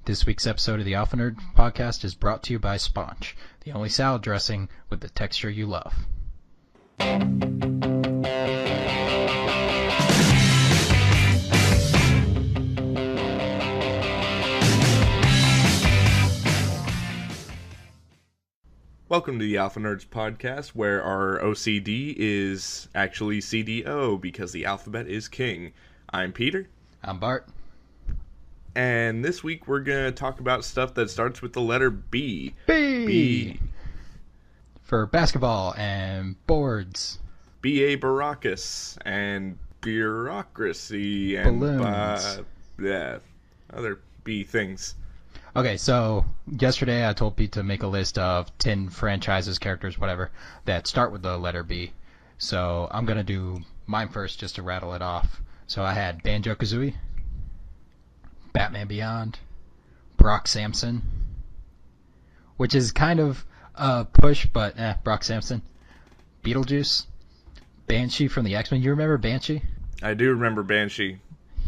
This week's episode of the Alpha Nerd podcast is brought to you by Sponch, the only salad dressing with the texture you love. Welcome to the Alpha Nerds podcast, where our OCD is actually CDO because the alphabet is king. I'm Peter. I'm Bart. And this week we're going to talk about stuff that starts with the letter B. B! For basketball and boards. B.A. Baracus and bureaucracy and balloons. Other B things. Okay, so yesterday I told Pete to make a list of 10 franchises, characters, whatever, that start with the letter B. So I'm going to do mine first just to rattle it off. So I had Banjo-Kazooie, Batman Beyond, Brock Samson, which is kind of a push, but Brock Samson, Beetlejuice, Banshee from the X-Men. You remember Banshee? I do remember Banshee.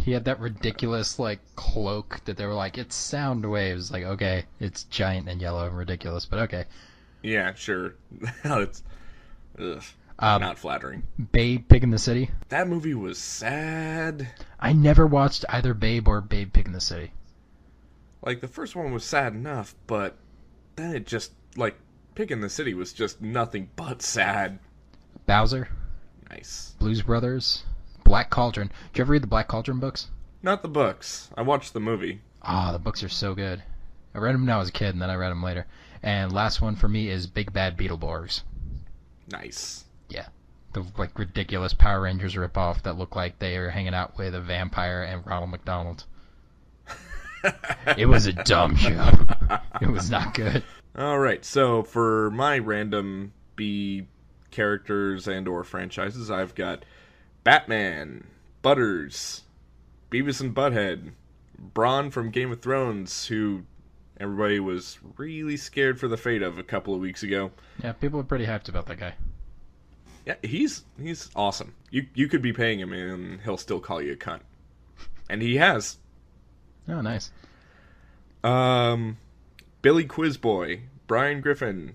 He had that ridiculous, cloak that they were like, it's sound waves. Like, okay, it's giant and yellow and ridiculous, but okay. Yeah, sure. It's not flattering. Babe, Pig in the City. That movie was sad. I never watched either Babe or Babe, Pig in the City. The first one was sad enough, but then it just, Pig in the City was just nothing but sad. Bowser. Nice. Blues Brothers. Black Cauldron. Did you ever read the Black Cauldron books? Not the books. I watched the movie. The books are so good. I read them when I was a kid, and then I read them later. And last one for me is Big Bad Beetleborgs. Nice. Yeah. The, ridiculous Power Rangers ripoff that looked like they were hanging out with a vampire and Ronald McDonald. It was a dumb show. It was not good. Alright, so for my random B characters and or franchises, I've got Batman, Butters, Beavis and Butthead, Bronn from Game of Thrones, who everybody was really scared for the fate of a couple of weeks ago. Yeah, people are pretty hyped about that guy. Yeah, he's awesome. You could be paying him and he'll still call you a cunt. And he has. Oh, nice. Billy Quizboy, Brian Griffin,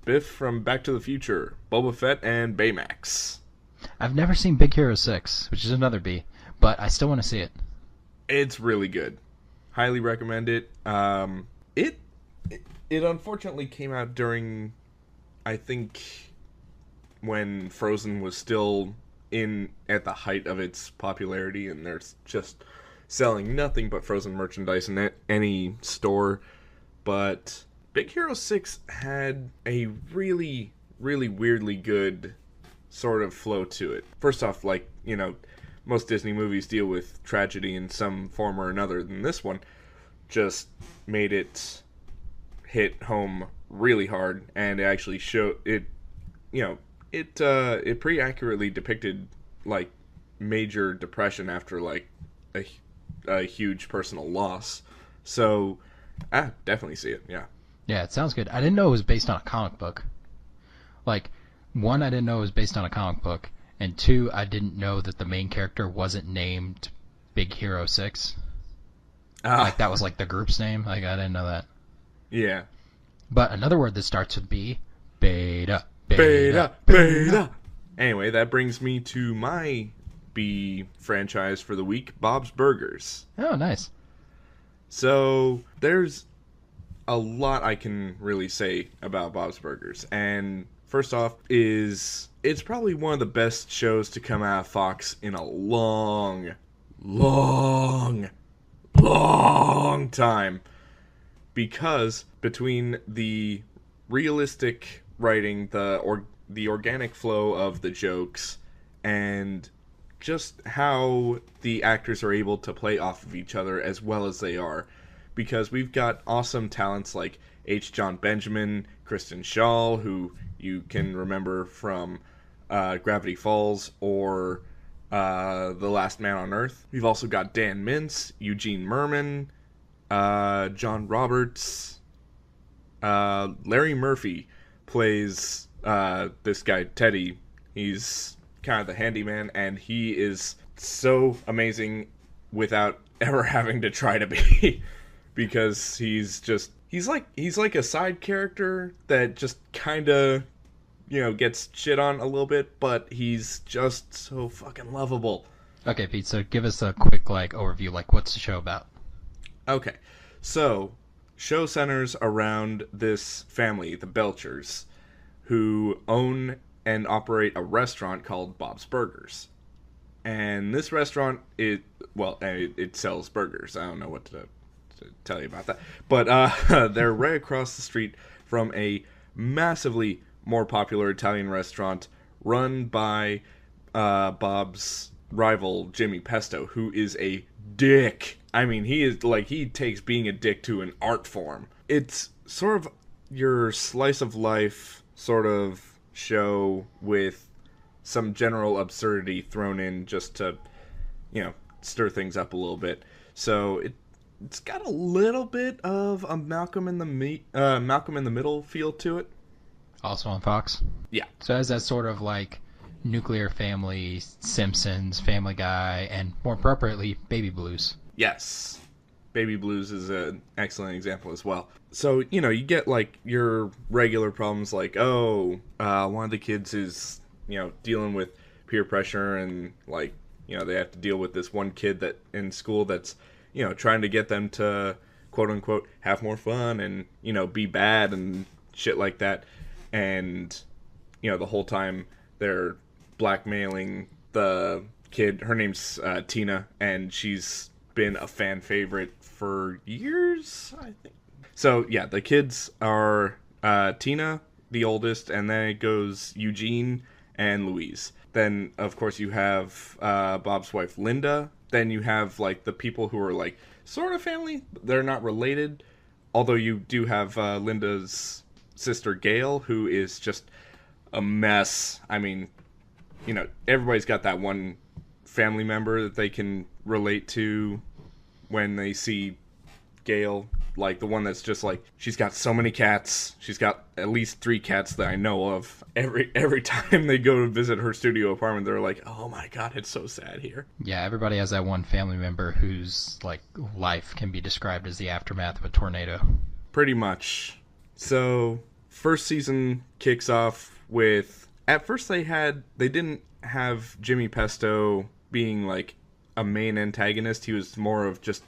Biff from Back to the Future, Boba Fett, and Baymax. I've never seen Big Hero 6, which is another B, but I still want to see it. It's really good. Highly recommend it. It unfortunately came out during, I think, when Frozen was still at the height of its popularity, and there's just selling nothing but Frozen merchandise in any store. But Big Hero 6 had a really, really weirdly good sort of flow to it. First off, most Disney movies deal with tragedy in some form or another, and this one just made it hit home really hard, and it actually showed it. It pretty accurately depicted major depression after a huge personal loss. So, definitely see it. Yeah. Yeah, it sounds good. I didn't know it was based on a comic book. One, I didn't know it was based on a comic book, and two, I didn't know that the main character wasn't named Big Hero 6. That was the group's name. I didn't know that. Yeah. But another word that starts with B, beta. Anyway, that brings me to my B franchise for the week, Bob's Burgers. Oh, nice. So, there's a lot I can really say about Bob's Burgers, and first off it's probably one of the best shows to come out of Fox in a long time, because between the realistic writing, the organic flow of the jokes, and just how the actors are able to play off of each other as well as they are, because we've got awesome talents like H. John Benjamin, Kristen Schaal, who you can remember from Gravity Falls or The Last Man on Earth. We've also got Dan Mintz, Eugene Merman, John Roberts, Larry Murphy plays this guy Teddy. He's kind of the handyman, and he is so amazing without ever having to try to be. because he's like a side character that just kind of, gets shit on a little bit, but he's just so fucking lovable. Okay, Pete. So give us a quick overview. What's the show about? Okay, so show centers around this family, the Belchers, who own and operate a restaurant called Bob's Burgers. And this restaurant, it sells burgers. I don't know what to tell you about that. But they're right across the street from a massively more popular Italian restaurant run by Bob's rival, Jimmy Pesto, who is a dick. I mean, he takes being a dick to an art form. It's sort of your slice of life sort of show with some general absurdity thrown in just to, stir things up a little bit. So it's got a little bit of a Malcolm in the Middle feel to it. Also on Fox. Yeah. So has that sort of Nuclear Family, Simpsons, Family Guy, and more appropriately, Baby Blues. Yes. Baby Blues is an excellent example as well. So, you get your regular problems one of the kids is, dealing with peer pressure and they have to deal with this one kid that in school that's, trying to get them to quote unquote have more fun and, be bad and shit like that. And, the whole time they're blackmailing the kid. Her name's Tina, and she's been a fan favorite for years, I think. So, yeah, the kids are Tina, the oldest, and then it goes Eugene and Louise. Then, of course, you have Bob's wife, Linda. Then you have, the people who are, sort of family. They're not related. Although you do have Linda's sister, Gail, who is just a mess. I mean, everybody's got that one family member that they can relate to when they see Gail. The one that's just she's got so many cats. She's got at least 3 cats that I know of. Every time they go to visit her studio apartment, they're like, oh my god, it's so sad here. Yeah, everybody has that one family member whose life can be described as the aftermath of a tornado. Pretty much. So, first season kicks off with, at first they didn't have Jimmy Pesto being a main antagonist. He was more of just,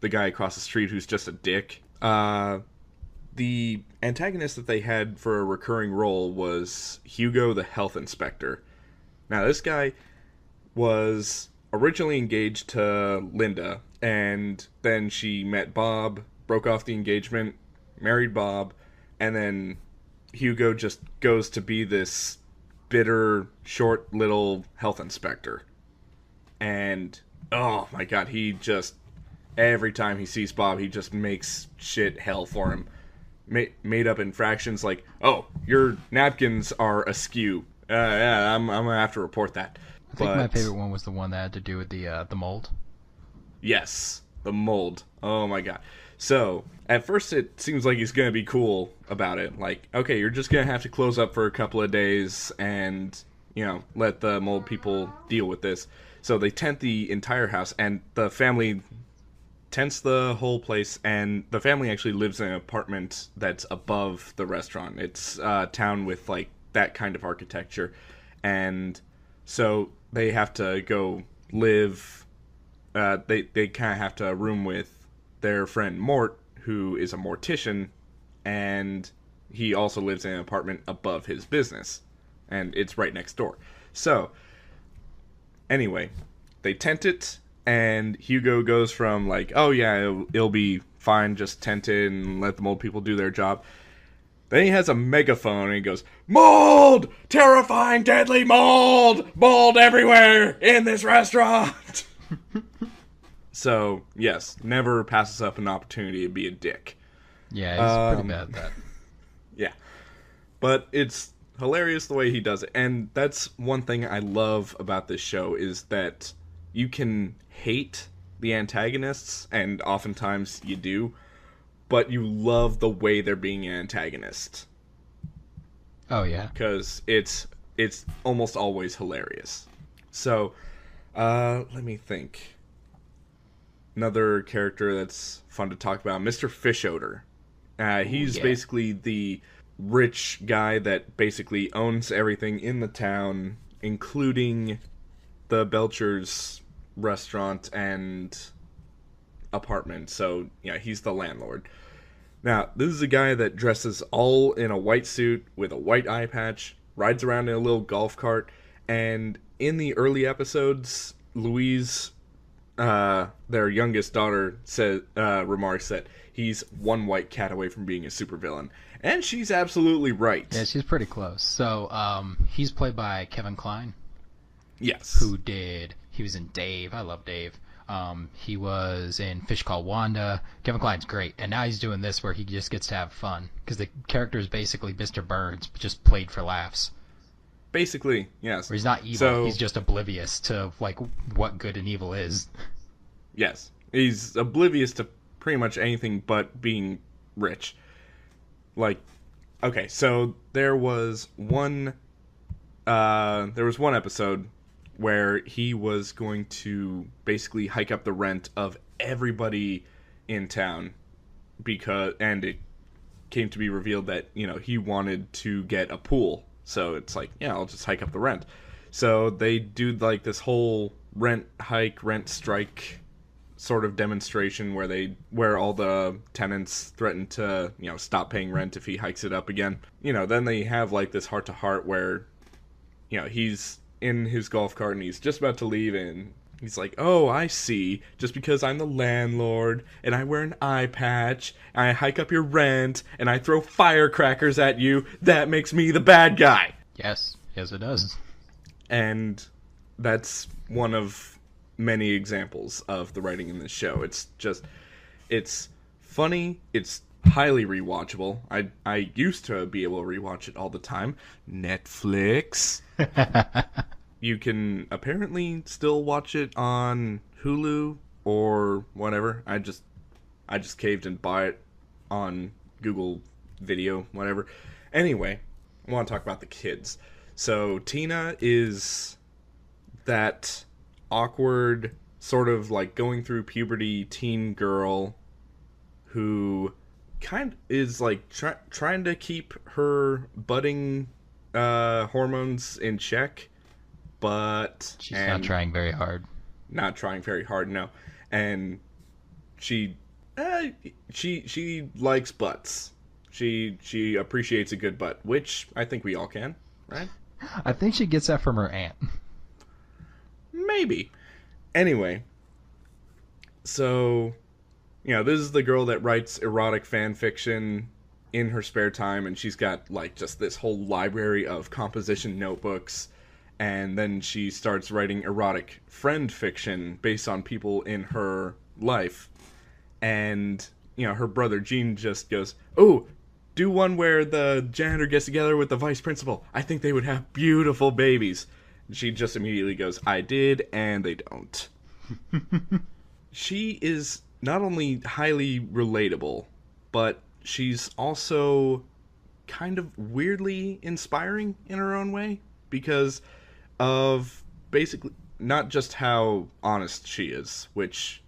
the guy across the street who's just a dick. The antagonist that they had for a recurring role was Hugo the health inspector. Now, this guy was originally engaged to Linda, and then she met Bob, broke off the engagement, married Bob, and then Hugo just goes to be this bitter, short little health inspector. And, oh my god, every time he sees Bob, he just makes shit hell for him. Made up infractions oh, your napkins are askew. Yeah, I'm gonna have to report that. I think my favorite one was the one that had to do with the mold. Yes, the mold. Oh my god. So, at first it seems like he's gonna be cool about it. Okay, you're just gonna have to close up for a couple of days and, let the mold people deal with this. So they tent the entire house, and the family tents the whole place, and the family actually lives in an apartment that's above the restaurant. It's a town with that kind of architecture, and so they have to go live. They kind of have to room with their friend Mort, who is a mortician, and he also lives in an apartment above his business, and it's right next door. So anyway, they tent it. And Hugo goes from oh yeah, it'll be fine, just tent it and let the mold people do their job. Then he has a megaphone and he goes, mold! Terrifying, deadly mold! Mold everywhere in this restaurant! So, yes, never passes up an opportunity to be a dick. Yeah, he's pretty bad at that. Yeah. But it's hilarious the way he does it. And that's one thing I love about this show is that you can hate the antagonists, and oftentimes you do, but you love the way they're being an antagonist. Oh, yeah. Because it's almost always hilarious. So, let me think. another character that's fun to talk about, Mr. Fish Odor. Ooh, He's yeah. basically the rich guy that basically owns everything in the town, including the Belcher's restaurant and apartment. So, yeah, he's the landlord. Now, this is a guy that dresses all in a white suit with a white eye patch, rides around in a little golf cart, and in the early episodes, Louise, their youngest daughter, remarks that he's one white cat away from being a supervillain. And she's absolutely Yeah, right. she's pretty close. So, he's played by Kevin Kline, Yes. he was in Dave. I love Dave. He was in Fish Called Wanda. Kevin Kline's great, and now he's doing this where he just gets to have fun because the character is basically Mr. Burns, but just played for laughs. Basically, yes. Where he's not evil; So, he's just oblivious to like what good and evil is. yes. He's oblivious to pretty much anything but being rich. Like, okay, so there was one episode where he was going to basically hike up the rent of everybody in town and it came to be revealed that, he wanted to get a pool. So it's like, yeah, I'll just hike up the rent. So they do like this whole rent strike sort of demonstration where all the tenants threaten to, stop paying rent if he hikes it up again. Then they have like this heart to heart where, he's in his golf cart and he's just about to leave and he's like, "Oh, I see. Just because I'm the landlord and I wear an eye patch and I hike up your rent and I throw firecrackers at you, that makes me the bad guy." Yes, yes, it does. And that's one of many examples of the writing in this show. It's funny, it's highly rewatchable. I used to be able to rewatch it all the time. Netflix. You can apparently still watch it on Hulu or whatever. I just caved and bought it on Google Video, whatever. Anyway, I want to talk about the kids. So Tina is that awkward, sort of like going through puberty teen girl who kind of is like trying to keep her budding hormones in check, but She's not and trying very hard. not trying very hard, no. And she she likes butts. She appreciates a good butt, which I think we all can, right? I think she gets that from her aunt. Maybe. Anyway, so this is the girl that writes erotic fan fiction in her spare time, and she's got like just this whole library of composition notebooks, and then she starts writing erotic friend fiction based on people in her life. And her brother Gene just goes, "Oh, do one where the janitor gets together with the vice principal. I think they would have beautiful babies." And she just immediately goes, "I did," and they don't. She is not only highly relatable, but she's also kind of weirdly inspiring in her own way because of basically not just how honest she is, which,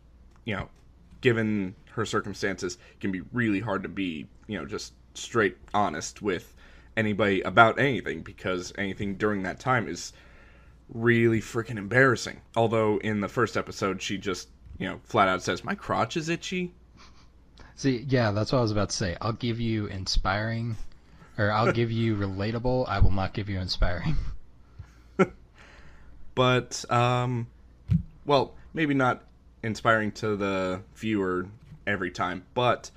given her circumstances, can be really hard to be, just straight honest with anybody about anything because anything during that time is really freaking embarrassing. Although in the first episode, she just, flat out says, "My crotch is itchy." See, yeah, that's what I was about to say. I'll give you inspiring, or I'll give you relatable. I will not give you inspiring. But, well, maybe not inspiring to the viewer every time, but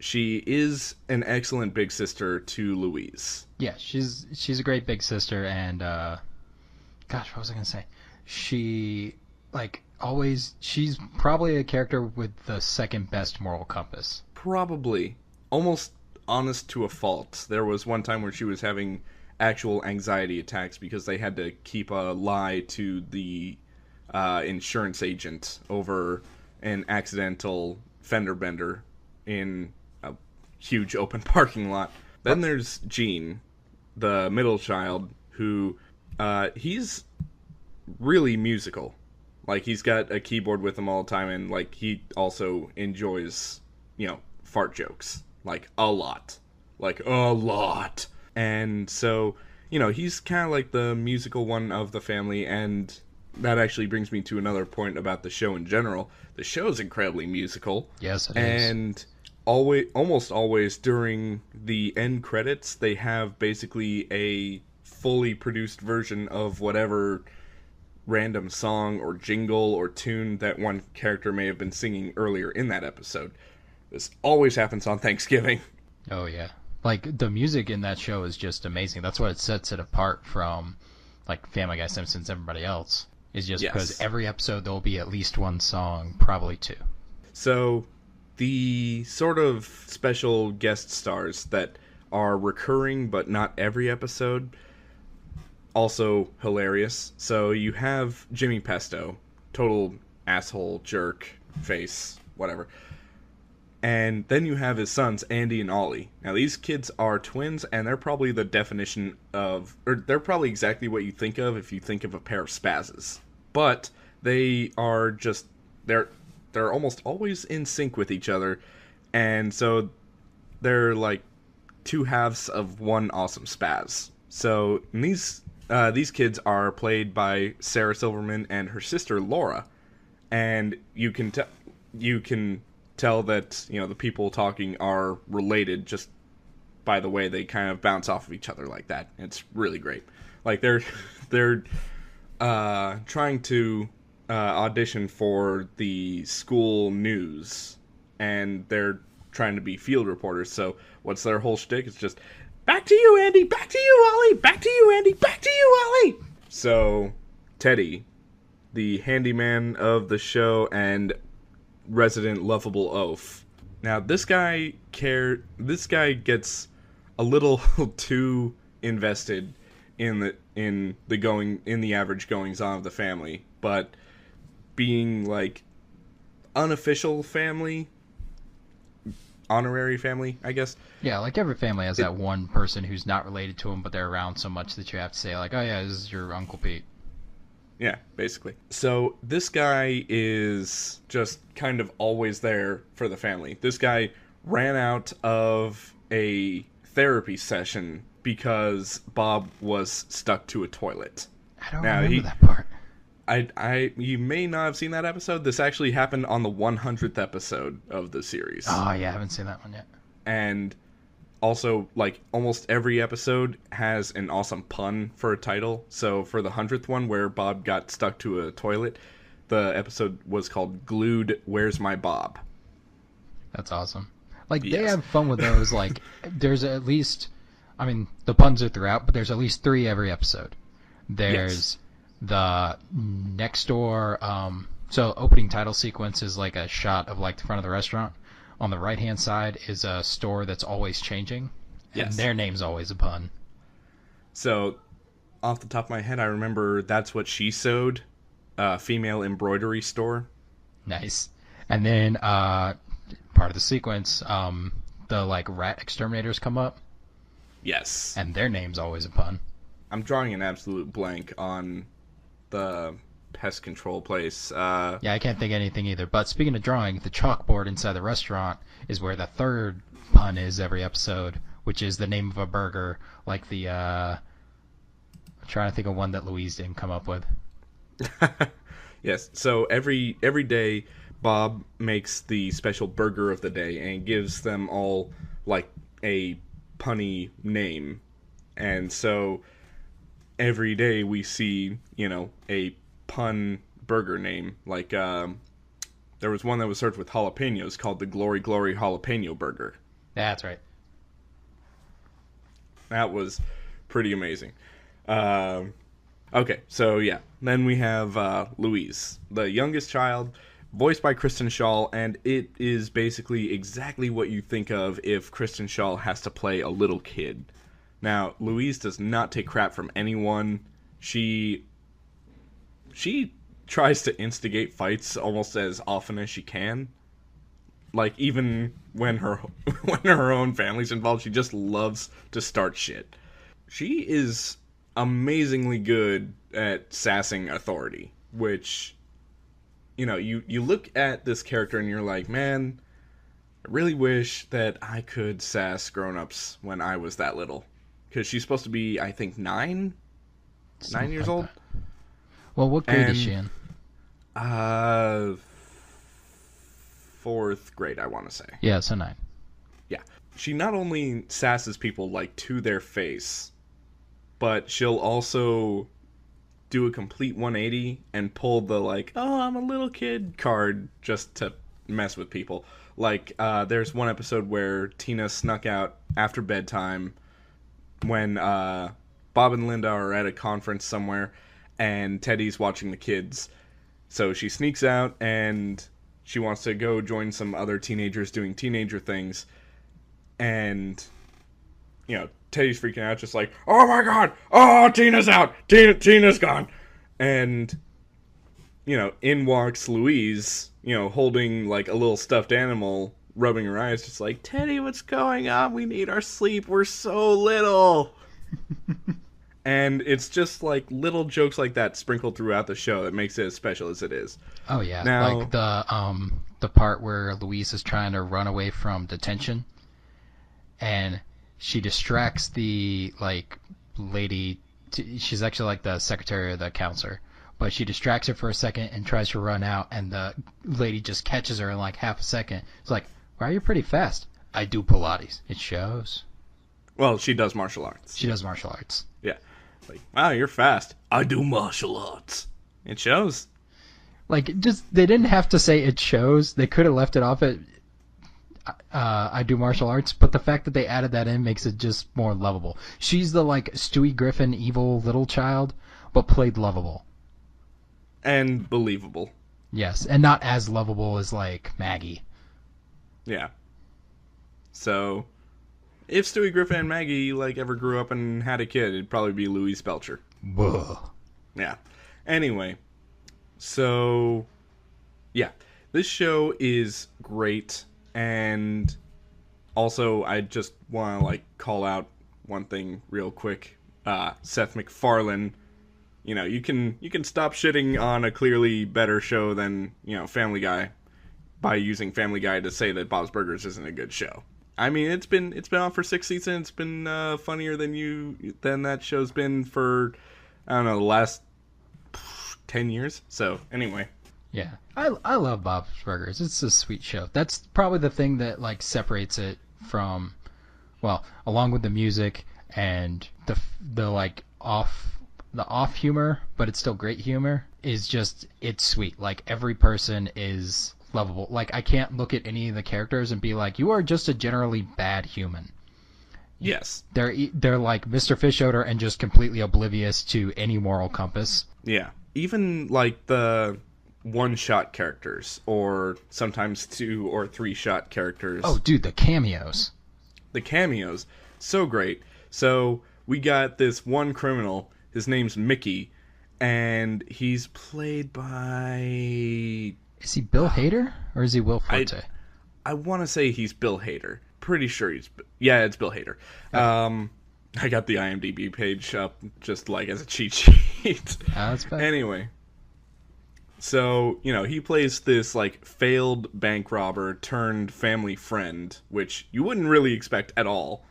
she is an excellent big sister to Louise. Yeah, she's a great big sister, and gosh, what was I gonna say? She she's probably a character with the second best moral compass. Probably. Almost honest to a fault. There was one time where she was having actual anxiety attacks because they had to keep a lie to the insurance agent over an accidental fender bender in a huge open parking lot. Then there's Gene, the middle child, who he's really musical. Like, he's got a keyboard with him all the time, and, like, he also enjoys, fart jokes. Like, a lot. Like, a lot. And so, he's kind of like the musical one of the family, and that actually brings me to another point about the show in general. The show is incredibly musical. Yes, it is. And almost always during the end credits, they have basically a fully produced version of whatever random song or jingle or tune that one character may have been singing earlier in that episode. This always happens on Thanksgiving. Oh yeah. Like the music in that show is just amazing. That's what sets it apart from like Family Guy, Simpsons, everybody else. Is just Yes. because every episode there'll be at least one song, probably two. So, the sort of special guest stars that are recurring but not every episode, also hilarious. So you have Jimmy Pesto, total asshole, jerk, face, whatever. And then you have his sons, Andy and Ollie. Now, these kids are twins, and they're probably the definition of... or they're probably exactly what you think of if you think of a pair of spazzes. But they are just... They're almost always in sync with each other, and so they're like two halves of one awesome spaz. So these kids are played by Sarah Silverman and her sister Laura, and you can tell that the people talking are related just by the way they kind of bounce off of each other like that. It's really great. Like they're trying to audition for the school news, and they're trying to be field reporters. So what's their whole shtick? It's just back to you, Andy. Back to you, Ollie. Back to you, Andy. Back to you, Ollie. So Teddy, the handyman of the show and resident lovable oaf. Now this guy gets a little too invested in the average goings on of the family, but being like unofficial family, honorary family, I guess. Yeah, like every family has that one person who's not related to him, but they're around so much that you have to say like, oh yeah, this is your Uncle Pete. Yeah, basically. So this guy is just kind of always there for the family. This guy ran out of a therapy session because Bob was stuck to a toilet. I don't remember that part. You may not have seen that episode. This actually happened on the 100th episode of the series. Oh yeah, I haven't seen that one yet. And also, like, almost every episode has an awesome pun for a title. So for the 100th one, where Bob got stuck to a toilet, the episode was called Glued, Where's My Bob? That's awesome. Like, Yes. they have fun with those. Like, there's at least... I mean, the puns are throughout, but there's at least 3 every episode. There's the next door... so opening title sequence is like a shot of, like, the front of the restaurant. On the right-hand side is a store that's always changing. Yes. And their name's always a pun. So, off the top of my head, I remember That's What She Sewed, female embroidery store. Nice. And then, part of the sequence, the, like, rat exterminators come up. Yes. And their name's always a pun. I'm drawing an absolute blank on the pest control place. Yeah, I can't think of anything either. But speaking of drawing, the chalkboard inside the restaurant is where the third pun is every episode, which is the name of a burger, like the, I'm trying to think of one that Louise didn't come up with. Yes, so every day, Bob makes the special burger of the day and gives them all, like, a punny name. And so every day we see, a pun burger name. Like, there was one that was served with jalapenos called the Glory Glory Jalapeno Burger. That's right. That was pretty amazing. Okay, so yeah. Then we have Louise, the youngest child, voiced by Kristen Schaal, and it is basically exactly what you think of if Kristen Schaal has to play a little kid. Now, Louise does not take crap from anyone. She tries to instigate fights almost as often as she can. Like, even when her own family's involved, she just loves to start shit. She is amazingly good at sassing authority, which you look at this character and you're like, man, I really wish that I could sass grown-ups when I was that little. Because she's supposed to be, I think, 9 Something years like old. that. Well, what grade is she in? Uh, 4th grade, I want to say. Yeah, so 9. Yeah. She not only sasses people, like, to their face, but she'll also do a complete 180 and pull the, like, oh, I'm a little kid card just to mess with people. Like, there's one episode where Tina snuck out after bedtime when Bob and Linda are at a conference somewhere and Teddy's watching the kids. So she sneaks out and she wants to go join some other teenagers doing teenager things. And, Teddy's freaking out, just like, oh my god, oh, Tina's out, Tina's gone. And, in walks Louise, holding, like, a little stuffed animal, rubbing her eyes, just like, Teddy, what's going on? We need our sleep, we're so little. And it's just, like, little jokes like that sprinkled throughout the show that makes it as special as it is. Oh, yeah. Now, like the part where Louise is trying to run away from detention, and she distracts the, like, lady. She's actually, like, the secretary or the counselor. But she distracts her for a second and tries to run out, and the lady just catches her in, like, half a second. It's like, wow, you're pretty fast. I do Pilates. It shows. Well, she does martial arts. She does martial arts. Yeah. Like, wow, you're fast. I do martial arts. It shows. Like, they didn't have to say it shows. They could have left it off at I do martial arts, but the fact that they added that in makes it just more lovable. She's the, like, Stewie Griffin evil little child, but played lovable. And believable. Yes, and not as lovable as, like, Maggie. Yeah. So, if Stewie Griffin and Maggie, like, ever grew up and had a kid, it'd probably be Louise Belcher. Whoa. Yeah. Anyway, so, yeah. This show is great, and also I just want to, like, call out one thing real quick. Seth MacFarlane, you can stop shitting on a clearly better show than, Family Guy by using Family Guy to say that Bob's Burgers isn't a good show. I mean, it's been on for 6 seasons. It's been funnier than that show's been for, I don't know, the last 10 years. So, anyway. Yeah. I love Bob's Burgers. It's a sweet show. That's probably the thing that, like, separates it from, well, along with the music and the like off humor, but it's still great humor, is just, it's sweet. Like, every person is lovable. Like, I can't look at any of the characters and be like, you are just a generally bad human. Yes. They're like Mr. Fishoder and just completely oblivious to any moral compass. Yeah. Even, like, the one-shot characters, or sometimes 2 or 3-shot characters. Oh, dude, the cameos. The cameos. So great. So, we got this one criminal. His name's Mickey, and he's played by... Is he Bill Hader, or is he Will Forte? I want to say he's Bill Hader. Pretty sure he's... Yeah, it's Bill Hader. I got the IMDb page up just, like, as a cheat sheet. That's bad. Anyway. So, he plays this, like, failed bank robber turned family friend, which you wouldn't really expect at all.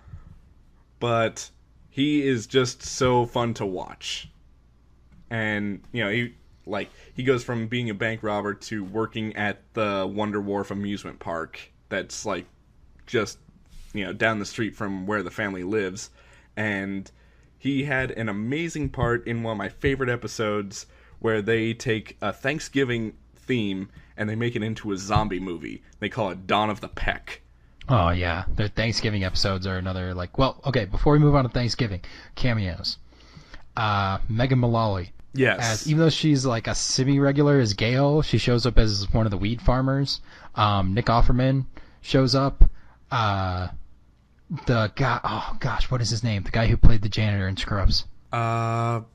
But he is just so fun to watch. And, he goes from being a bank robber to working at the Wonder Wharf amusement park that's, like, just, down the street from where the family lives. And he had an amazing part in one of my favorite episodes where they take a Thanksgiving theme and they make it into a zombie movie. They call it Dawn of the Peck. Oh, yeah. Their Thanksgiving episodes are another, like... Well, okay, before we move on to Thanksgiving, cameos. Megan Mullally. Yes. Even though she's, like, a semi-regular as Gail, she shows up as one of the weed farmers. Nick Offerman shows up. The guy... Oh, gosh, what is his name? The guy who played the janitor in Scrubs. God,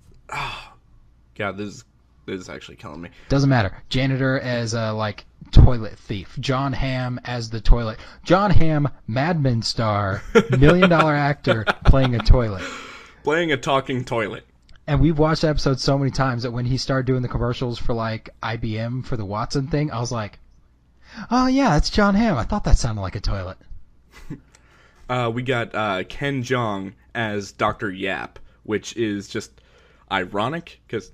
this is actually killing me. Doesn't matter. Janitor as a, like, toilet thief. John Hamm as the toilet. John Hamm, Mad Men star, $1 million actor playing a toilet. Playing a talking toilet. And we've watched the episode so many times that when he started doing the commercials for like IBM for the Watson thing, I was like, oh yeah, it's John Hamm. I thought that sounded like a toilet. We got Ken Jeong as Dr. Yap, which is just ironic because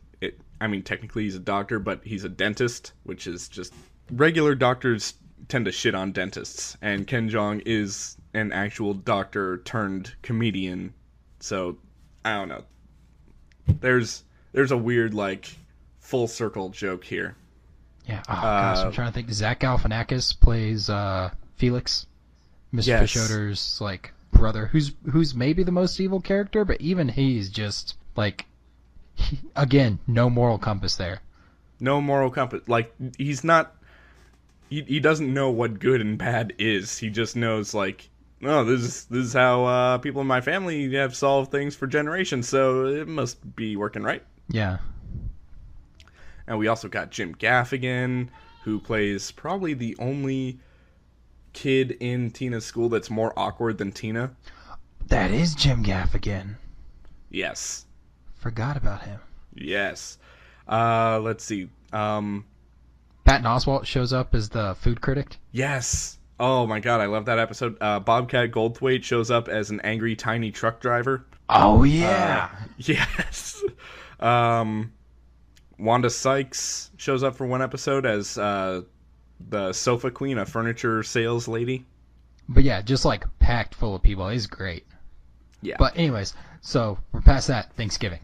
technically he's a doctor, but he's a dentist, which is just regular doctors tend to shit on dentists, and Ken Jeong is an actual doctor turned comedian. So I don't know. There's a weird like full circle joke here. Yeah. Oh gosh, I'm trying to think. Zach Galifianakis plays Felix, Mr. Yes. Fischoder's like brother, who's maybe the most evil character, but even he's just like, again, no moral compass there. No moral compass. Like he's not. He doesn't know what good and bad is. He just knows like, oh, this is how people in my family have solved things for generations, so it must be working right. Yeah. And we also got Jim Gaffigan, who plays probably the only kid in Tina's school that's more awkward than Tina. That is Jim Gaffigan. Yes. Forgot about him. Yes. Let's see. Patton Oswalt shows up as the food critic. Yes. Oh my god, I love that episode. Bobcat Goldthwait shows up as an angry tiny truck driver. Oh yeah. Yes. Wanda Sykes shows up for one episode as the sofa queen, a furniture sales lady. But yeah, just like packed full of people. He's great. Yeah. But anyways, so we're past that. Thanksgiving.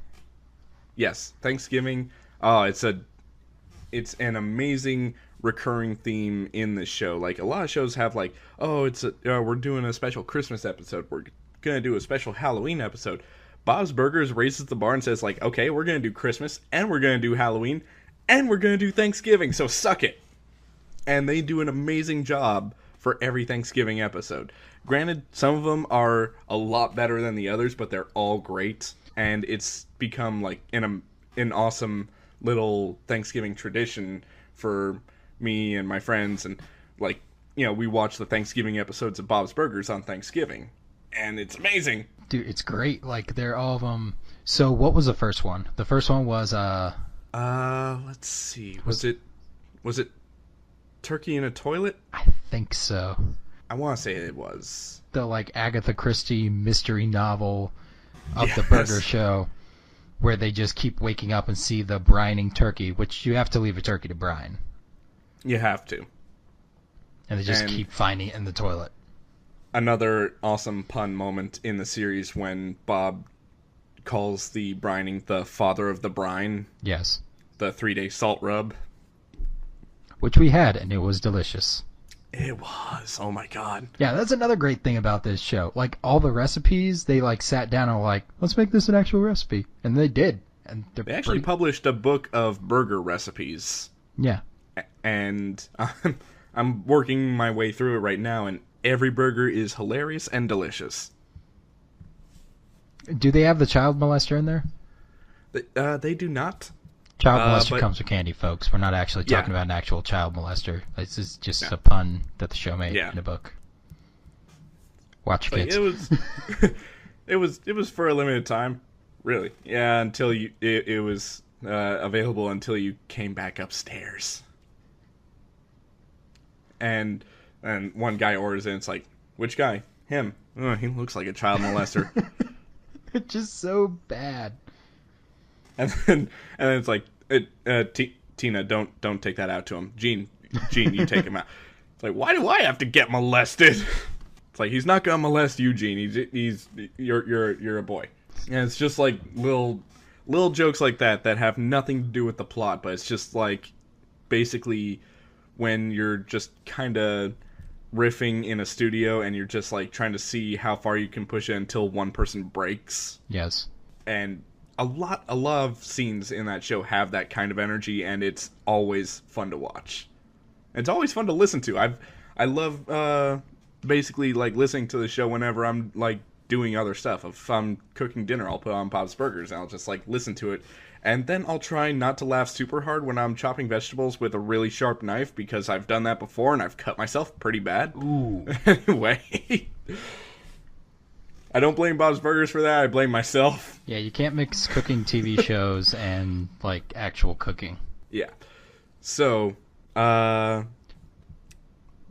Yes, Thanksgiving. Oh, it's an amazing recurring theme in this show. Like a lot of shows have like, oh, we're doing a special Christmas episode. We're gonna do a special Halloween episode. Bob's Burgers raises the bar and says like, okay, we're gonna do Christmas and we're gonna do Halloween and we're gonna do Thanksgiving. So suck it. And they do an amazing job for every Thanksgiving episode. Granted, some of them are a lot better than the others, but they're all great. And it's become like an awesome little Thanksgiving tradition for me and my friends. And like, we watch the Thanksgiving episodes of Bob's Burgers on Thanksgiving. And it's amazing. Dude, it's great. Like, they're all of them. So what was the first one? The first one was, let's see. Was it Turkey in a Toilet? I think so. I want to say it was. The, like, Agatha Christie mystery novel of the burger show where they just keep waking up and see the brining turkey, which you have to leave a turkey to brine. You have to. And they just keep finding it in the toilet. Another awesome pun moment in the series when Bob calls the brining the father of the brine. Yes. The 3-day salt rub. Which we had, and it was delicious. It was. Oh my god. Yeah, that's another great thing about this show. Like, all the recipes, they, like, sat down and were like, let's make this an actual recipe. And they did. And they actually published a book of burger recipes. Yeah. And I'm working my way through it right now, and every burger is hilarious and delicious. Do they have the child molester in there? They do not. Child molester comes with candy, folks. We're not actually talking about an actual child molester. This is just a pun that the show made in a book. Watch your kids. It was for a limited time, really. Yeah, until it was available until you came back upstairs. And one guy orders it, and it's like, which guy? Him. Oh, he looks like a child molester. It's just so bad. And then it's like, Tina, don't take that out to him. Gene, you take him out. It's like, why do I have to get molested? It's like, he's not gonna molest you, Gene. You're a boy. And it's just like little jokes like that have nothing to do with the plot, but it's just like basically when you're just kind of riffing in a studio and you're just like trying to see how far you can push it until one person breaks. Yes. And a lot of scenes in that show have that kind of energy, and it's always fun to watch. It's always fun to listen to. I love basically like listening to the show whenever I'm like doing other stuff. If I'm cooking dinner, I'll put on Bob's Burgers and I'll just like listen to it. And then I'll try not to laugh super hard when I'm chopping vegetables with a really sharp knife, because I've done that before and I've cut myself pretty bad. Ooh. Anyway. I don't blame Bob's Burgers for that. I blame myself. Yeah, you can't mix cooking TV shows and like actual cooking. Yeah. So,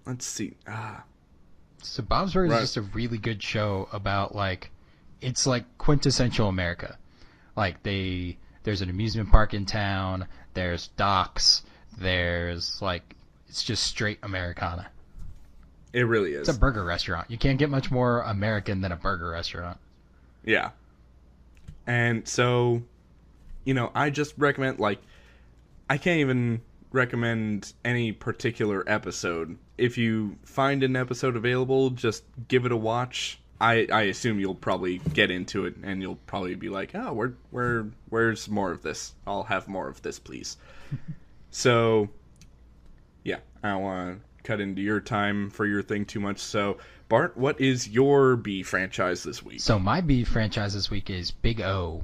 let's see. So Bob's Burgers Right. is just a really good show about like it's like quintessential America. Like there's an amusement park in town, there's docks, there's like it's just straight Americana. It really It's a is. burger restaurant. You can't get much more American than a burger restaurant. Yeah. And so, I just recommend, like, I can't even recommend any particular episode. If you find an episode available, just give it a watch. I assume you'll probably get into it, and you'll probably be like, oh, where's more of this? I'll have more of this, please. So, yeah, I don't want to cut into your time for your thing too much. So, Bart, what is your B franchise this week? So my B franchise this week is Big O,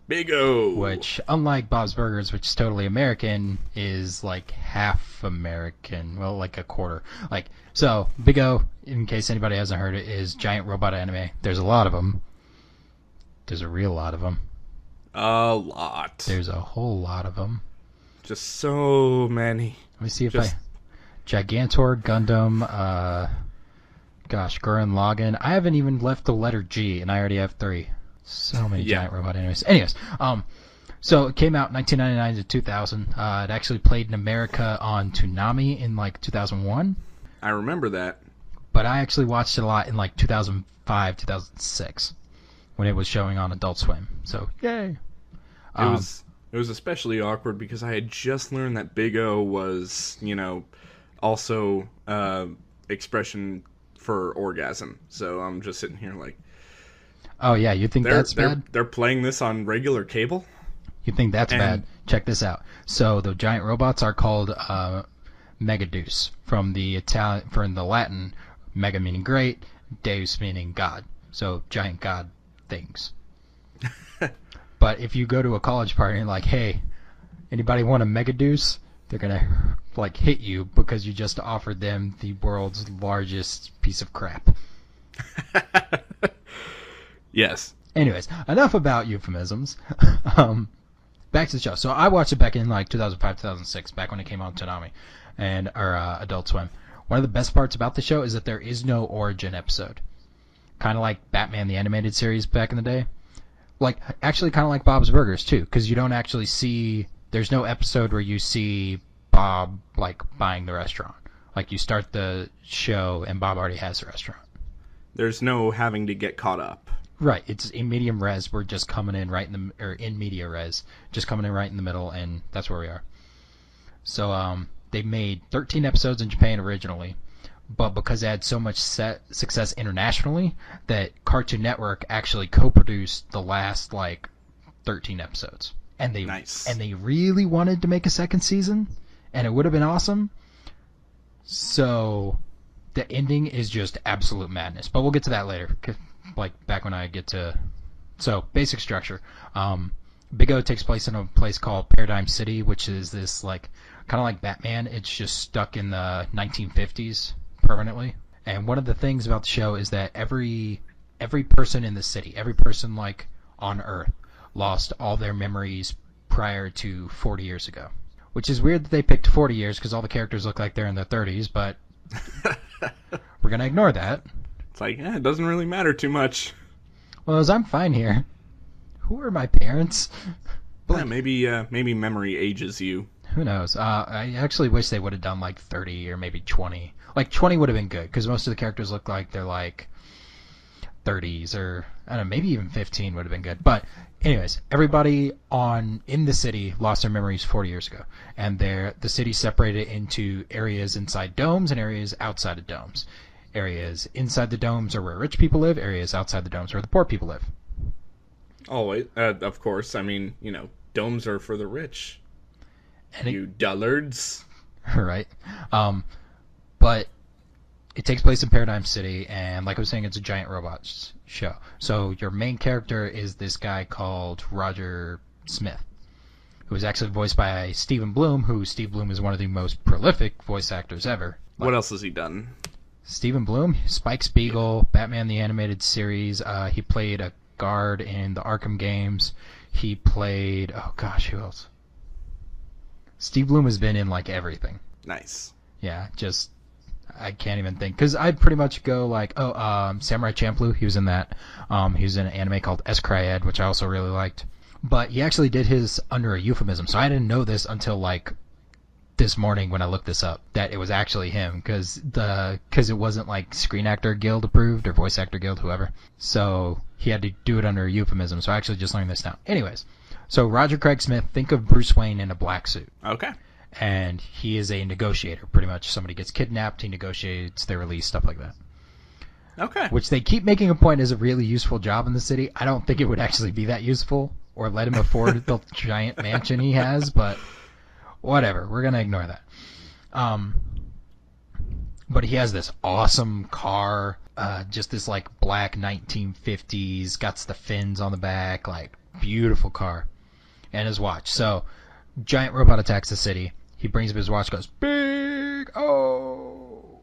Big O. which unlike Bob's Burgers, which is totally American, is like half American. Well, like a quarter. So Big O, in case anybody hasn't heard it, is giant robot anime. There's a lot of them. There's a real lot of them. A lot. There's a whole lot of them. Just so many. Let me see if Just- Gigantor, Gundam, Gurren Lagann. I haven't even left the letter G, and I already have 3. So many Yeah. giant robot animes. Anyways, so it came out in 1999 to 2000. It actually played in America on Toonami in like 2001, I remember that. but I actually watched it a lot in like 2005, 2006 when it was showing on Adult Swim. So yay! It was especially awkward because I had just learned that Big O was, also expression for orgasm. So I'm just sitting here like, Oh yeah, you think that's bad? they're playing this on regular cable? You think that's And- bad? Check this out. So the giant robots are called Megadeus from the Italian, from the Latin, mega meaning great, deus meaning god. So giant god things. But if you go to a college party and like, hey, anybody want a Megadeus? They're gonna like hit you because you just offered them the world's largest piece of crap. Yes. Anyways, enough about euphemisms. Back to the show. So I watched it back in like 2005, 2006, back when it came on Toonami or Adult Swim. One of the best parts about the show is that there is no origin episode. Kind of like Batman the Animated Series back in the day. Like, actually kind of like Bob's Burgers too, because you don't actually see, there's no episode where you see Bob like buying the restaurant. Like you start the show and Bob already has the restaurant. There's no having to get caught up. Right, it's in medium res. We're just coming in right in the, or in media res, just coming in right in the middle, and that's where we are. So they made 13 episodes in Japan originally, but because they had so much success internationally, that Cartoon Network actually co-produced the last like 13 episodes, and they Nice. and they really wanted to make a second season, and it would have been awesome. So the ending is just absolute madness, but we'll get to that later. Like back when I get to, so basic structure. Big O takes place in a place called Paradigm City, which is this like kind of like Batman. It's just stuck in the 1950s permanently. And one of the things about the show is that every person in the city, every person like on Earth, lost all their memories prior to 40 years ago. Which is weird that they picked 40 years because all the characters look like they're in their 30s, but we're gonna ignore that. It's like, it doesn't really matter too much. Well, as I'm fine here. Who are my parents? Yeah, maybe memory ages you. Who knows? I actually wish they would have done like 30 or maybe 20. Like 20 would have been good because most of the characters look like they're like 30s or I don't know, maybe even 15 would have been good. But anyways, everybody in the city lost their memories 40 years ago, and the city separated into areas inside domes and areas outside of domes. Areas inside the domes are where rich people live. Areas outside the domes are where the poor people live. Always, of course. I mean, domes are for the rich. And You dullards. right? But it takes place in Paradigm City, and like I was saying, it's a giant robot show. So your main character is this guy called Roger Smith, who is actually voiced by Steve Bloom, who Steve Bloom is one of the most prolific voice actors ever. What else has he done? Stephen Bloom, Spike Spiegel, Batman the Animated Series. He played a guard in the Arkham games. He played, oh gosh, who else? Steve Bloom has been in like everything. Nice. Yeah, just I can't even think because I pretty much go like, Samurai Champloo. He was in that. He was in an anime called Escryed, which I also really liked. But he actually did his under a euphemism, so I didn't know this until like this morning when I looked this up that it was actually him because it wasn't like Screen Actor Guild approved or Voice Actor Guild, whoever. So he had to do it under a euphemism. So I actually just learned this now. Anyways, so Roger Craig Smith, think of Bruce Wayne in a black suit. Okay. And he is a negotiator, pretty much. Somebody gets kidnapped, he negotiates their release, stuff like that. Okay. Which they keep making a point is a really useful job in the city. I don't think it would actually be that useful or let him afford the giant mansion he has, but whatever. We're going to ignore that. But he has this awesome car, just this like black 1950s, got the fins on the back, like beautiful car, and his watch. So giant robot attacks the city. He brings up his watch, goes, big oh.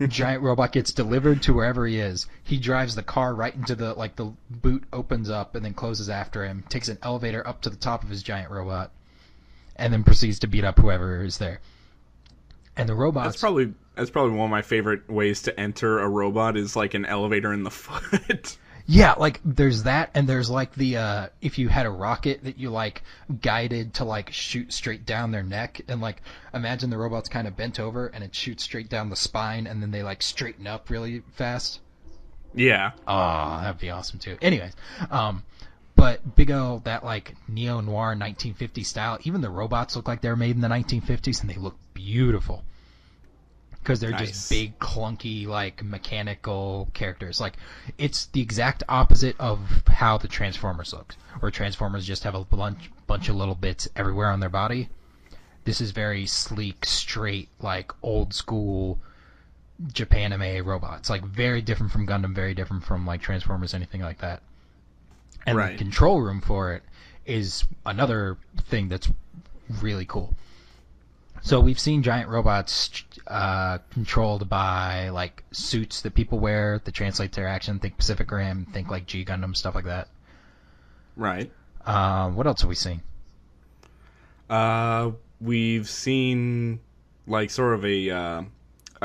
Giant robot gets delivered to wherever he is. He drives the car right into the boot opens up and then closes after him, takes an elevator up to the top of his giant robot, and then proceeds to beat up whoever is there. And the robots... That's probably one of my favorite ways to enter a robot is like an elevator in the foot. Yeah, like there's that, and there's like the if you had a rocket that you like guided to like shoot straight down their neck, and like imagine the robot's kind of bent over and it shoots straight down the spine, and then they like straighten up really fast. Yeah. Oh, that'd be awesome too. Anyways, but Big O, that like neo-noir 1950s style, even the robots look like they're made in the 1950s, and they look beautiful. Because they're nice. Just big, clunky, like, mechanical characters. Like, it's the exact opposite of how the Transformers looked. Where Transformers just have a bunch of little bits everywhere on their body. This is very sleek, straight, like, old-school Japanime robots. Like, very different from Gundam, very different from, like, Transformers, anything like that. And right. The control room for it is another thing that's really cool. So we've seen giant robots controlled by like suits that people wear that translate their action. Think Pacific Rim, think like G Gundam, stuff like that. Right. What else have we seen? We've seen like sort of a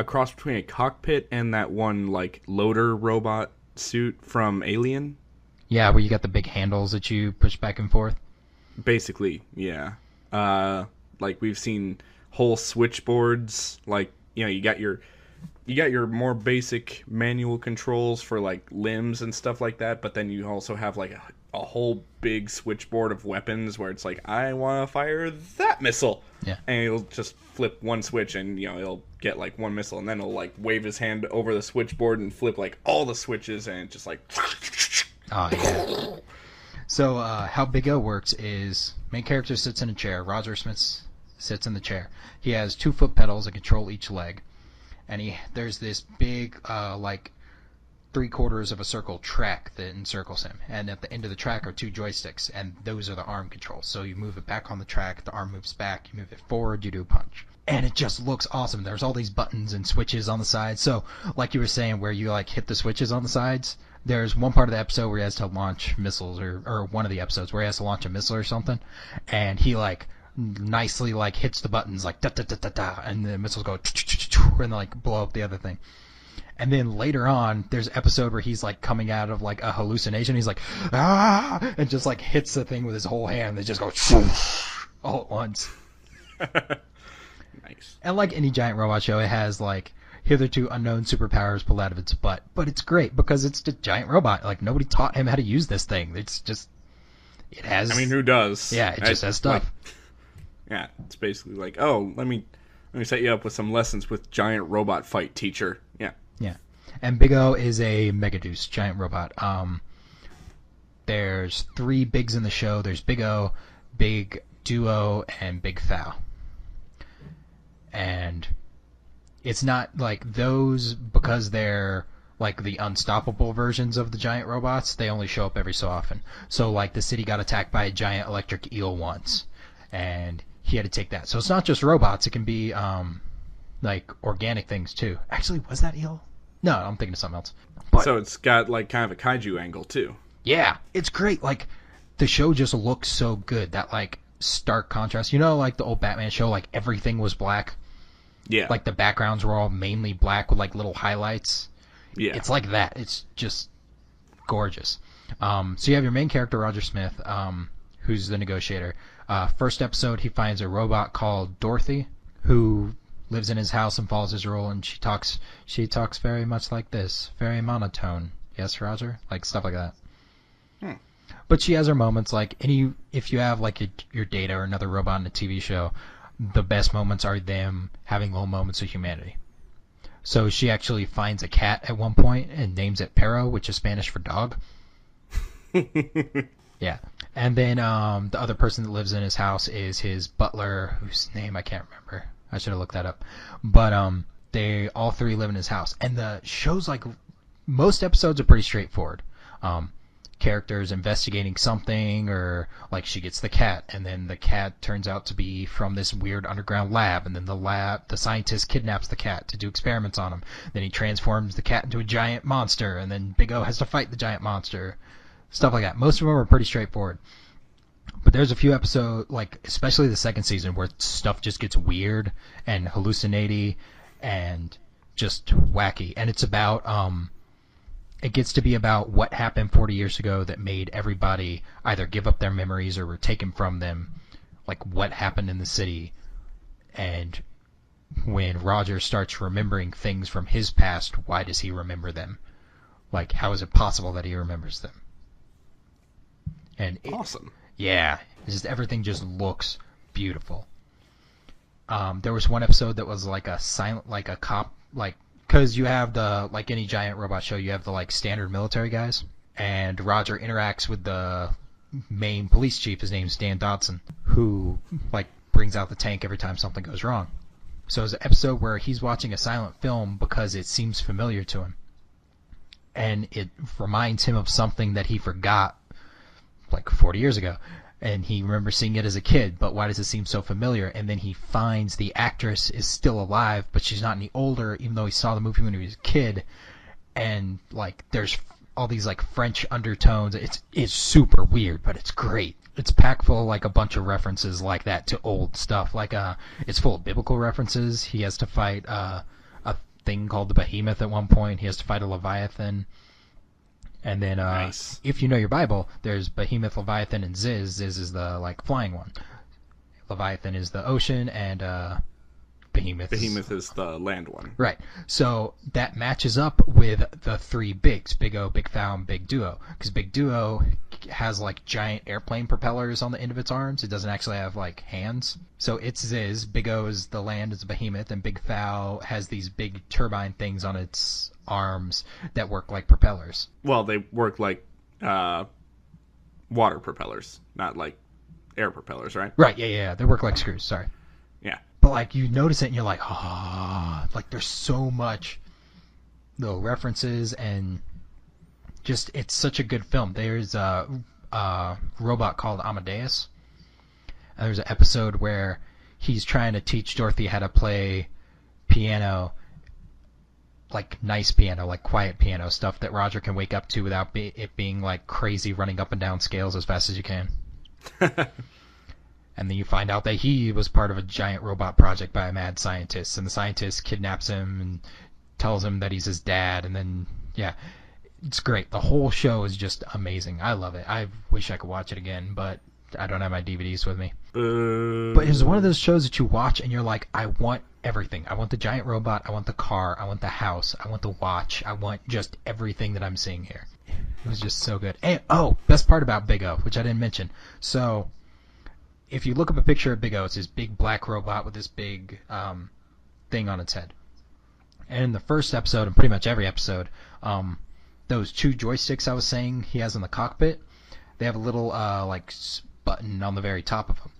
cross between a cockpit and that one like loader robot suit from Alien. Yeah, where you got the big handles that you push back and forth. Basically, yeah. Like we've seen whole switchboards, like you got your more basic manual controls for like limbs and stuff like that, but then you also have like a whole big switchboard of weapons where it's like, I want to fire that missile, yeah, and he'll just flip one switch and he'll get like one missile, and then he'll like wave his hand over the switchboard and flip like all the switches, and it's just like oh yeah. So how Big O works is main character sits in a chair. Roger Smith sits in the chair. He has 2 foot pedals that control each leg, and there's this big like 3/4 of a circle track that encircles him, and at the end of the track are 2 joysticks, and those are the arm controls. So you move it back on the track, the arm moves back, you move it forward, you do a punch, and it just looks awesome. There's all these buttons and switches on the sides. So like you were saying, where you like hit the switches on the sides, there's one part of the episode where he has to launch missiles, or one of the episodes where he has to launch a missile or something, and he like nicely like hits the buttons like da da da da da, and the missiles go and like blow up the other thing. And then later on, there's an episode where he's like coming out of like a hallucination. He's like ah, and just like hits the thing with his whole hand. They just go all at once. Nice. And like any giant robot show, it has like hitherto unknown superpowers pulled out of its butt, but it's great because it's a giant robot. Like nobody taught him how to use this thing. It's just it has. I mean, who does? Yeah, it just has stuff. Like, yeah, it's basically like, oh, let me set you up with some lessons with giant robot fight teacher. Yeah. Yeah. And Big O is a Megaduce giant robot. There's 3 bigs in the show. There's Big O, Big Duo, and Big Thou. And it's not like those, because they're like the unstoppable versions of the giant robots, they only show up every so often. So like the city got attacked by a giant electric eel once, and he had to take that. So it's not just robots. It can be like organic things too. Actually, was that eel? No, I'm thinking of something else. But So it's got like kind of a kaiju angle too. yeah, it's great. Like the show just looks so good. That like stark contrast. You know, like the old Batman show, like everything was black. Yeah. Like the backgrounds were all mainly black with like little highlights. Yeah. It's like that. It's just gorgeous. So you have your main character, Roger Smith, who's the negotiator. First episode, he finds a robot called Dorothy, who lives in his house and follows his rule, and she talks very much like this, very monotone. Yes, Roger? Like stuff like that. But she has her moments, like if you have like your Data or another robot in a TV show, the best moments are them having little moments of humanity. So she actually finds a cat at one point and names it Perro, which is Spanish for dog. Yeah. And then the other person that lives in his house is his butler, whose name I can't remember. I should have looked that up. But they all three live in his house. And the show's like, most episodes are pretty straightforward. Characters investigating something, or like she gets the cat, and then the cat turns out to be from this weird underground lab, and then the scientist kidnaps the cat to do experiments on him. Then he transforms the cat into a giant monster, and then Big O has to fight the giant monster. Stuff like that. Most of them are pretty straightforward. But there's a few episodes, like especially the second season, where stuff just gets weird and hallucinating and just wacky. And it's about it gets to be about what happened 40 years ago that made everybody either give up their memories or were taken from them. Like what happened in the city. And when Roger starts remembering things from his past, why does he remember them? Like, how is it possible that he remembers them? And awesome. Yeah, just everything just looks beautiful. There was one episode that was like a silent, like a cop, like, because you have the, like any giant robot show, you have the like standard military guys, and Roger interacts with the main police chief. His name's Dan Dodson, who like brings out the tank every time something goes wrong. So it's an episode where he's watching a silent film because it seems familiar to him, and it reminds him of something that he forgot like 40 years ago, and he remembers seeing it as a kid, but why does it seem so familiar? And then he finds the actress is still alive, but she's not any older, even though he saw the movie when he was a kid, and like there's all these like French undertones. It's super weird, but it's great. It's packed full of like a bunch of references like that to old stuff. Like it's full of biblical references. He has to fight a thing called the Behemoth at one point. He has to fight a Leviathan. And then, nice. If you know your Bible, there's Behemoth, Leviathan, and Ziz. Ziz is the, like, flying one. Leviathan is the ocean, and Behemoth is the land one. Right. So that matches up with the three bigs, Big O, Big Fow, and Big Duo. Because Big Duo has, like, giant airplane propellers on the end of its arms. It doesn't actually have, like, hands. So it's Ziz. Big O is the land, is a Behemoth, and Big Fow has these big turbine things on its arms that work like propellers. Well, they work like water propellers, not like air propellers, right? Right, yeah. They work like screws, sorry. Yeah. But, like, you notice it and you're like, like, there's so much little references, and just, it's such a good film. There's a robot called Amadeus, and there's an episode where he's trying to teach Dorothy how to play piano, like nice piano, like quiet piano, stuff that Roger can wake up to without it being like crazy running up and down scales as fast as you can. And then you find out that he was part of a giant robot project by a mad scientist, and the scientist kidnaps him and tells him that he's his dad, and then, yeah, it's great. The whole show is just amazing. I love it. I wish I could watch it again, but I don't have my DVDs with me. But it's one of those shows that you watch and you're like, I want everything. I want the giant robot. I want the car. I want the house. I want the watch. I want just everything that I'm seeing here. It was just so good. And, best part about Big O, which I didn't mention. So, if you look up a picture of Big O, it's this big black robot with this big thing on its head. And in the first episode, and pretty much every episode, those two joysticks I was saying he has in the cockpit, they have a little button on the very top of them.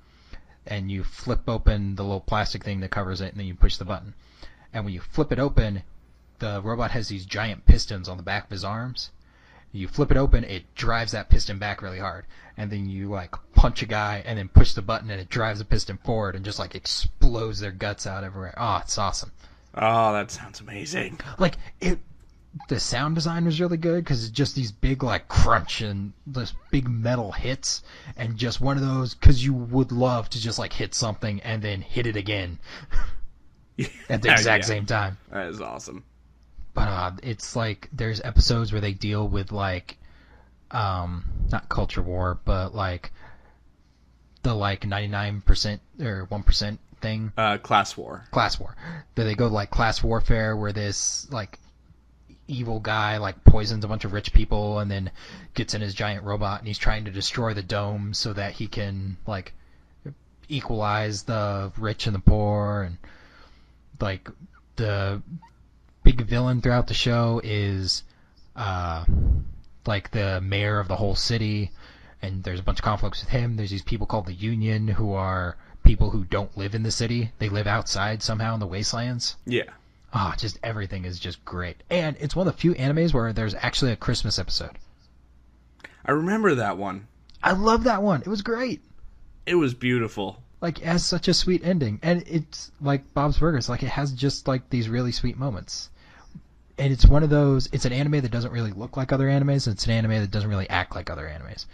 And you flip open the little plastic thing that covers it, and then you push the button. And when you flip it open, the robot has these giant pistons on the back of his arms. You flip it open, it drives that piston back really hard. And then you, like, punch a guy and then push the button and it drives the piston forward and just like explodes their guts out everywhere. Oh, it's awesome. Oh, that sounds amazing. Like the sound design was really good because it's just these big like crunch and this big metal hits and just one of those because you would love to just like hit something and then hit it again at the exact same time. That is awesome. But it's like there's episodes where they deal with like not culture war but like the like 99% or 1% thing. Class war. Class war. That they go like class warfare where this like evil guy like poisons a bunch of rich people and then gets in his giant robot and he's trying to destroy the dome so that he can like equalize the rich and the poor. And like the big villain throughout the show is like the mayor of the whole city, and there's a bunch of conflicts with him. There's these people called the Union who are people who don't live in the city. They live outside somehow in the wastelands. Yeah. Just everything is just great. And it's one of the few animes where there's actually a Christmas episode. I remember that one. I love that one. It was great. It was beautiful. Like, it has such a sweet ending. And it's like Bob's Burgers. Like, it has just, like, these really sweet moments. And it's one of those... It's an anime that doesn't really look like other animes. It's an anime that doesn't really act like other animes.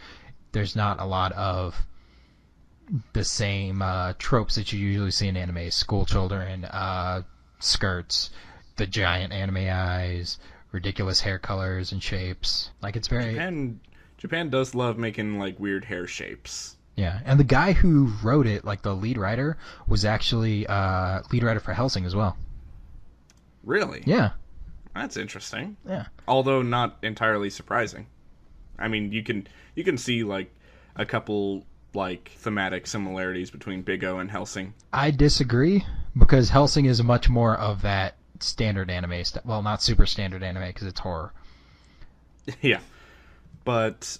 There's not a lot of the same tropes that you usually see in anime. School children, skirts, the giant anime eyes, ridiculous hair colors and shapes. Like, it's very... Japan does love making, like, weird hair shapes. Yeah, and the guy who wrote it, like the lead writer, was actually lead writer for Hellsing as well. Really? Yeah. That's interesting. Yeah. Although not entirely surprising. I mean, you can see, like, a couple, like, thematic similarities between Big O and Hellsing. I disagree, because Hellsing is much more of that standard anime well, not super standard anime, because it's horror. Yeah. But,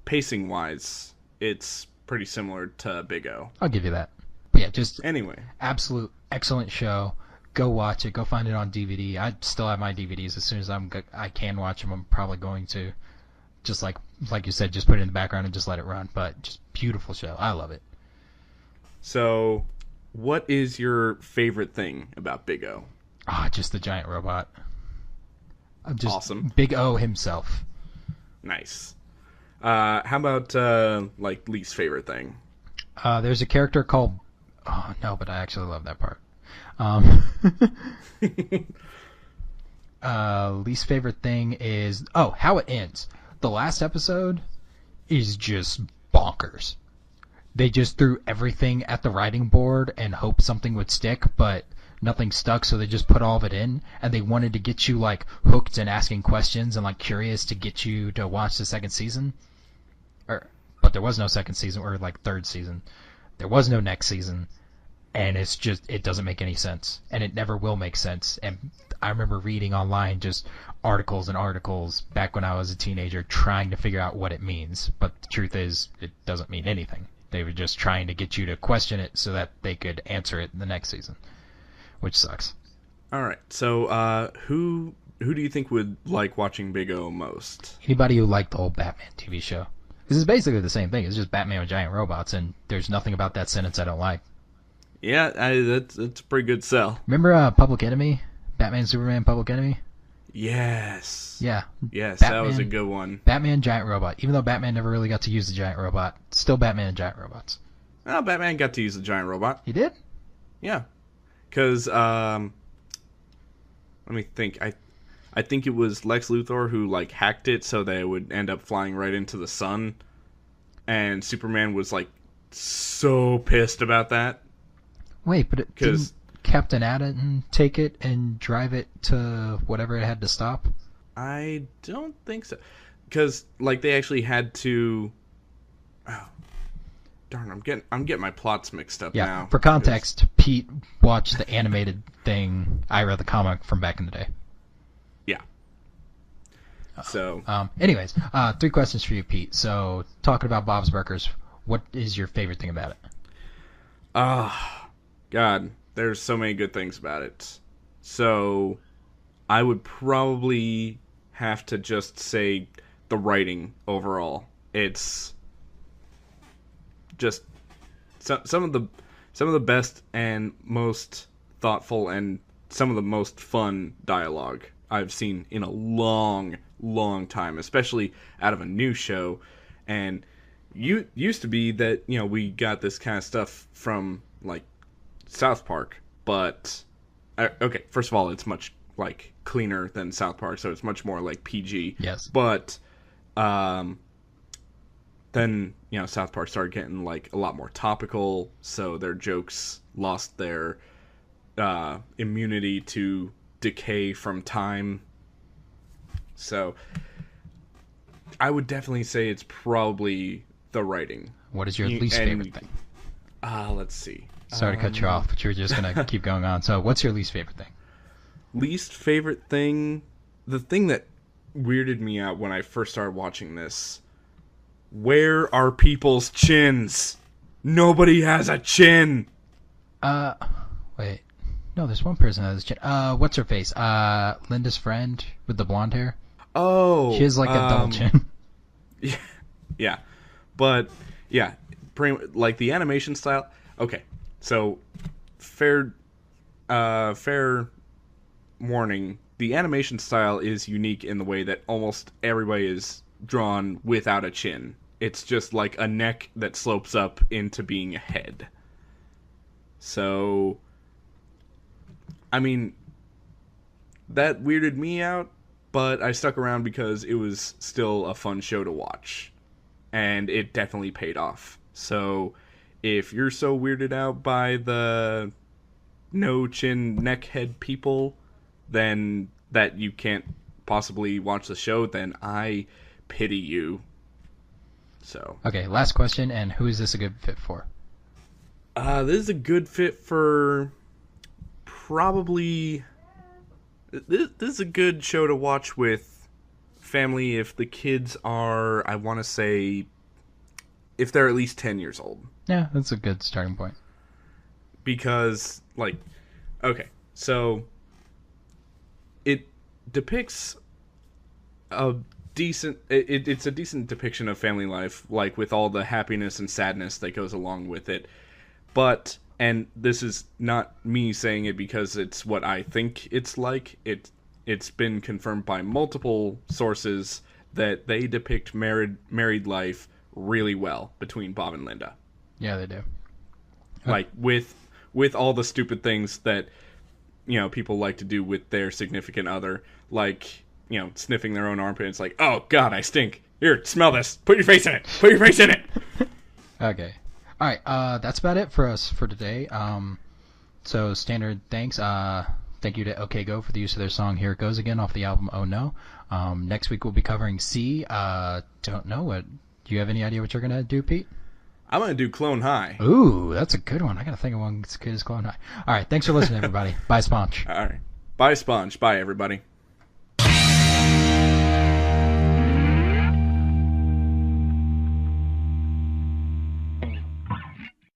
pacing-wise, it's pretty similar to Big O. I'll give you that. But yeah, just anyway, absolute excellent show. Go watch it. Go find it on DVD. I still have my DVDs. As soon as I can watch them, I'm probably going to. Just like you said, just put it in the background and just let it run. But just beautiful show. I love it. So, what is your favorite thing about Big O? Just the giant robot. Just awesome. Big O himself. Nice. How about, like, least favorite thing? There's a character called... Oh, no, but I actually love that part. Least favorite thing is... Oh, how it ends. The last episode is just bonkers. They just threw everything at the writing board and hoped something would stick, but nothing stuck, so they just put all of it in, and they wanted to get you, like, hooked and asking questions and, like, curious to get you to watch the second season. But there was no second season, or, like, third season. There was no next season, and it's just, it doesn't make any sense, and it never will make sense. And I remember reading online just articles and articles back when I was a teenager trying to figure out what it means, but the truth is, it doesn't mean anything. They were just trying to get you to question it so that they could answer it in the next season, which sucks. All right, so who do you think would like watching Big O most? Anybody who liked the whole Batman TV show. This is basically the same thing. It's just Batman with giant robots, and there's nothing about that sentence I don't like. Yeah, that's a pretty good sell. Remember Public Enemy? Batman, Superman, Public Enemy? Yes. Yeah. Yes, Batman, that was a good one. Batman, giant robot. Even though Batman never really got to use the giant robot, still Batman and giant robots. Oh, Batman got to use the giant robot. He did? Yeah. Because, let me think. I think it was Lex Luthor who, like, hacked it so that it would end up flying right into the sun. And Superman was, like, so pissed about that. Wait, but didn't Captain Atom take it and drive it to whatever it had to stop? I don't think so. Because, like, they actually had to... Oh, darn, I'm getting my plots mixed up now. For context, Pete watched the animated thing, I read the comic from back in the day. Yeah. So... anyways, 3 questions for you, Pete. So, talking about Bob's Burgers, what is your favorite thing about it? God, there's so many good things about it. So, I would probably have to just say the writing overall. It's just some of the best and most thoughtful and some of the most fun dialogue I've seen in a long, long time, especially out of a new show. And you used to be that, you know, we got this kind of stuff from like South Park, but okay, first of all, it's much like cleaner than South Park, so it's much more like PG. Yes. But then, you know, South Park started getting like a lot more topical, so their jokes lost their immunity to decay from time. So I would definitely say it's probably the writing. What is your least favorite thing? Let's see. Sorry to cut you off, but you're just going to keep going on. So what's your least favorite thing? Least favorite thing? The thing that weirded me out when I first started watching this. Where are people's chins? Nobody has a chin. Wait. No, there's one person that has a chin. What's her face? Linda's friend with the blonde hair? Oh. She has like a double chin. Yeah. But, yeah. Like the animation style. Okay. So, fair warning. The animation style is unique in the way that almost everybody is drawn without a chin. It's just like a neck that slopes up into being a head. So, I mean, that weirded me out, but I stuck around because it was still a fun show to watch. And it definitely paid off. So, if you're so weirded out by the no chin neck head people, then that you can't possibly watch the show, then I pity you. So okay, last question, and who is this a good fit for? This is a good fit for probably... This is a good show to watch with family if the kids are, I want to say, if they're at least 10 years old. Yeah, that's a good starting point. Because, like, okay, so it depicts a decent... It's a decent depiction of family life, like, with all the happiness and sadness that goes along with it. But, and this is not me saying it because it's what I think it's like, it's been confirmed by multiple sources that they depict married life really well between Bob and Linda. Yeah, they do. Like, with all the stupid things that, you know, people like to do with their significant other, like, you know, sniffing their own armpit. It's like, oh, God, I stink. Here, smell this. Put your face in it. Put your face in it. Okay. All right, that's about it for us for today. So standard thanks. Thank you to OK Go for the use of their song "Here It Goes Again" off the album "Oh No." Next week we'll be covering C. Don't know what. Do you have any idea what you're gonna do, Pete? I'm gonna do Clone High. Ooh, that's a good one. I gotta think of one as good as Clone High. All right, thanks for listening, everybody. Bye, Sponch. All right, bye, Sponge. Bye, everybody.